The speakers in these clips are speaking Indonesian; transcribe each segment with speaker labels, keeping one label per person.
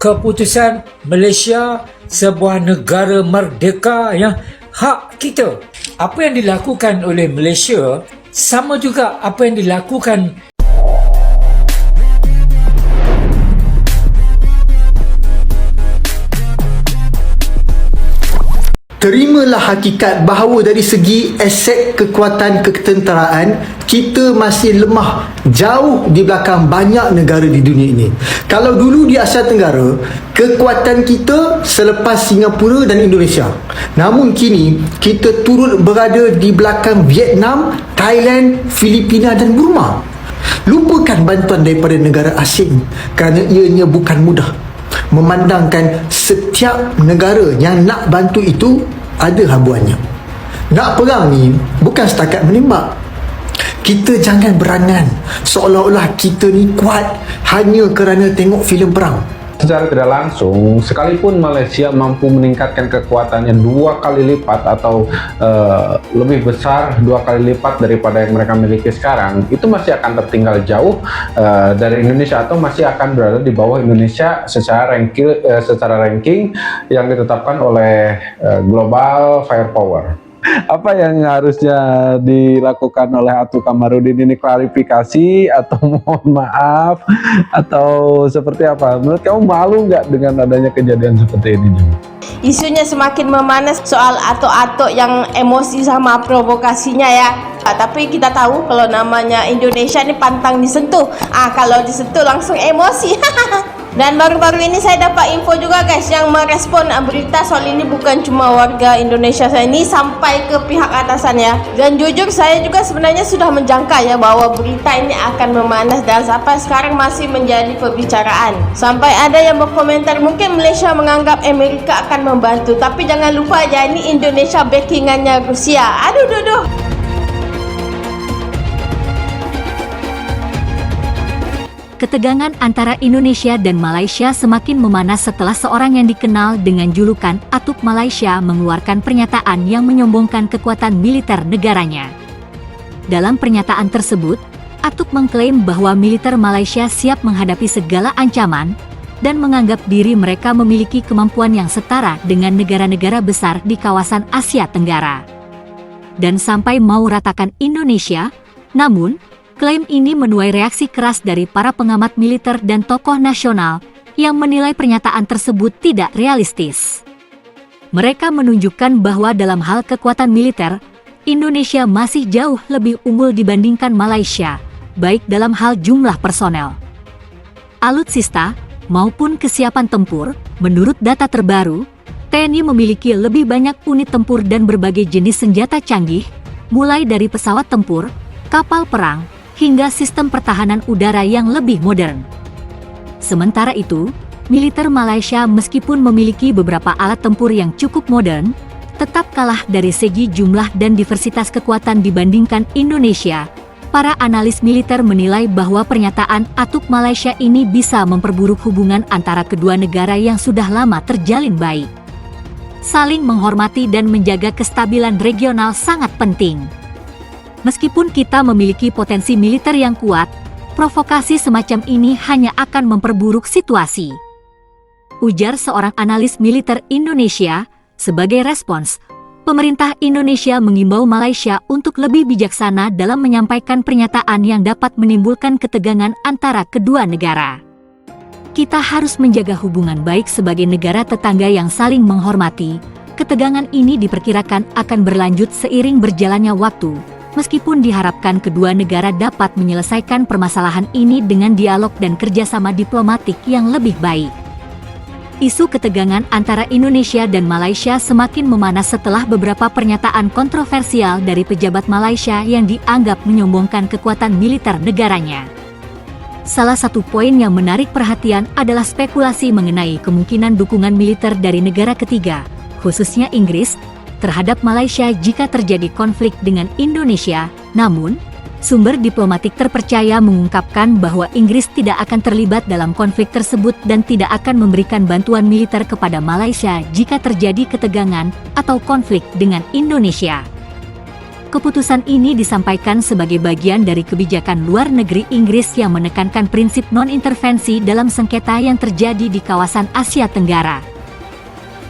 Speaker 1: keputusan Malaysia sebuah negara merdeka yang hak kita. Apa yang dilakukan oleh Malaysia sama juga apa yang dilakukan
Speaker 2: Terimalah hakikat bahawa dari segi aset kekuatan ketenteraan, kita masih lemah jauh di belakang banyak negara di dunia ini. Kalau dulu di Asia Tenggara, kekuatan kita selepas Singapura dan Indonesia. Namun kini, kita turut berada di belakang Vietnam, Thailand, Filipina dan Burma. Lupakan bantuan daripada negara asing kerana ianya bukan mudah. Memandangkan setiap negara yang nak bantu itu ada habuannya. Nak perang ni bukan setakat menembak. Kita jangan berangan seolah-olah kita ni kuat hanya kerana tengok filem perang.
Speaker 3: Secara tidak langsung, sekalipun Malaysia mampu meningkatkan kekuatannya 2 kali lipat atau lebih besar 2 kali lipat daripada yang mereka miliki sekarang, itu masih akan tertinggal jauh dari Indonesia atau masih akan berada di bawah Indonesia secara ranking yang ditetapkan oleh Global Firepower. Apa yang harusnya dilakukan oleh Atu Kamarudin ini, klarifikasi atau mohon maaf atau seperti apa? Menurut kamu malu nggak dengan adanya kejadian seperti ini?
Speaker 4: Isunya semakin memanas soal atok-atok yang emosi sama provokasinya ya. Tapi kita tahu kalau namanya Indonesia ini pantang disentuh. Kalau disentuh langsung emosi. Dan baru-baru ini saya dapat info juga guys, yang merespon berita soal ini bukan cuma warga Indonesia saya ini, sampai ke pihak atasan ya. Dan jujur saya juga sebenarnya sudah menjangka ya bahwa berita ini akan memanas dan sampai sekarang masih menjadi pembicaraan. Sampai ada yang berkomentar mungkin Malaysia menganggap Amerika akan membantu, tapi jangan lupa aja ini Indonesia backingannya Rusia. Aduh.
Speaker 5: Ketegangan antara Indonesia dan Malaysia semakin memanas setelah seorang yang dikenal dengan julukan Atuk Malaysia mengeluarkan pernyataan yang menyombongkan kekuatan militer negaranya. Dalam pernyataan tersebut, Atuk mengklaim bahwa militer Malaysia siap menghadapi segala ancaman dan menganggap diri mereka memiliki kemampuan yang setara dengan negara-negara besar di kawasan Asia Tenggara. Dan sampai mau ratakan Indonesia, namun klaim ini menuai reaksi keras dari para pengamat militer dan tokoh nasional yang menilai pernyataan tersebut tidak realistis. Mereka menunjukkan bahwa dalam hal kekuatan militer, Indonesia masih jauh lebih unggul dibandingkan Malaysia, baik dalam hal jumlah personel, alutsista, maupun kesiapan tempur. Menurut data terbaru, TNI memiliki lebih banyak unit tempur dan berbagai jenis senjata canggih, mulai dari pesawat tempur, kapal perang, hingga sistem pertahanan udara yang lebih modern. Sementara itu, militer Malaysia meskipun memiliki beberapa alat tempur yang cukup modern, tetap kalah dari segi jumlah dan diversitas kekuatan dibandingkan Indonesia. Para analis militer menilai bahwa pernyataan Atuk Malaysia ini bisa memperburuk hubungan antara kedua negara yang sudah lama terjalin baik. Saling menghormati dan menjaga kestabilan regional sangat penting. Meskipun kita memiliki potensi militer yang kuat, provokasi semacam ini hanya akan memperburuk situasi, ujar seorang analis militer Indonesia. Sebagai respons, pemerintah Indonesia mengimbau Malaysia untuk lebih bijaksana dalam menyampaikan pernyataan yang dapat menimbulkan ketegangan antara kedua negara. Kita harus menjaga hubungan baik sebagai negara tetangga yang saling menghormati. Ketegangan ini diperkirakan akan berlanjut seiring berjalannya waktu, meskipun diharapkan kedua negara dapat menyelesaikan permasalahan ini dengan dialog dan kerjasama diplomatik yang lebih baik. Isu ketegangan antara Indonesia dan Malaysia semakin memanas setelah beberapa pernyataan kontroversial dari pejabat Malaysia yang dianggap menyombongkan kekuatan militer negaranya. Salah satu poin yang menarik perhatian adalah spekulasi mengenai kemungkinan dukungan militer dari negara ketiga, khususnya Inggris, terhadap Malaysia jika terjadi konflik dengan Indonesia. Namun, sumber diplomatik terpercaya mengungkapkan bahwa Inggris tidak akan terlibat dalam konflik tersebut dan tidak akan memberikan bantuan militer kepada Malaysia jika terjadi ketegangan atau konflik dengan Indonesia. Keputusan ini disampaikan sebagai bagian dari kebijakan luar negeri Inggris yang menekankan prinsip non-intervensi dalam sengketa yang terjadi di kawasan Asia Tenggara.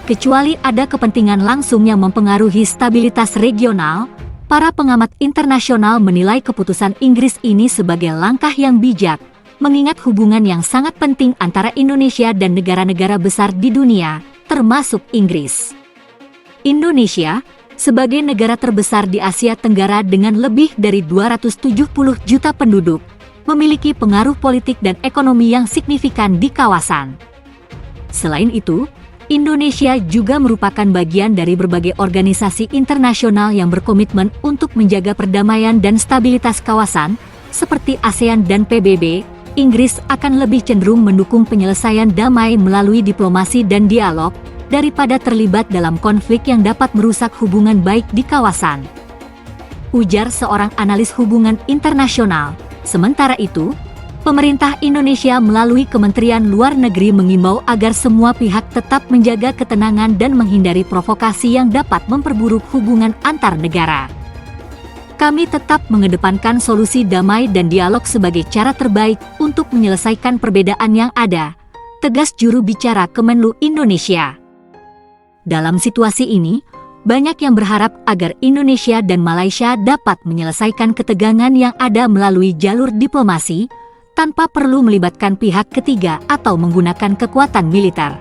Speaker 5: Kecuali ada kepentingan langsung yang mempengaruhi stabilitas regional, para pengamat internasional menilai keputusan Inggris ini sebagai langkah yang bijak, mengingat hubungan yang sangat penting antara Indonesia dan negara-negara besar di dunia, termasuk Inggris. Indonesia, sebagai negara terbesar di Asia Tenggara dengan lebih dari 270 juta penduduk, memiliki pengaruh politik dan ekonomi yang signifikan di kawasan. Selain itu, Indonesia juga merupakan bagian dari berbagai organisasi internasional yang berkomitmen untuk menjaga perdamaian dan stabilitas kawasan, seperti ASEAN dan PBB. Inggris akan lebih cenderung mendukung penyelesaian damai melalui diplomasi dan dialog, daripada terlibat dalam konflik yang dapat merusak hubungan baik di kawasan, ujar seorang analis hubungan internasional. Sementara itu, pemerintah Indonesia melalui Kementerian Luar Negeri mengimbau agar semua pihak tetap menjaga ketenangan dan menghindari provokasi yang dapat memperburuk hubungan antar negara. Kami tetap mengedepankan solusi damai dan dialog sebagai cara terbaik untuk menyelesaikan perbedaan yang ada, tegas juru bicara Kemenlu Indonesia. Dalam situasi ini, banyak yang berharap agar Indonesia dan Malaysia dapat menyelesaikan ketegangan yang ada melalui jalur diplomasi, tanpa perlu melibatkan pihak ketiga atau menggunakan kekuatan militer.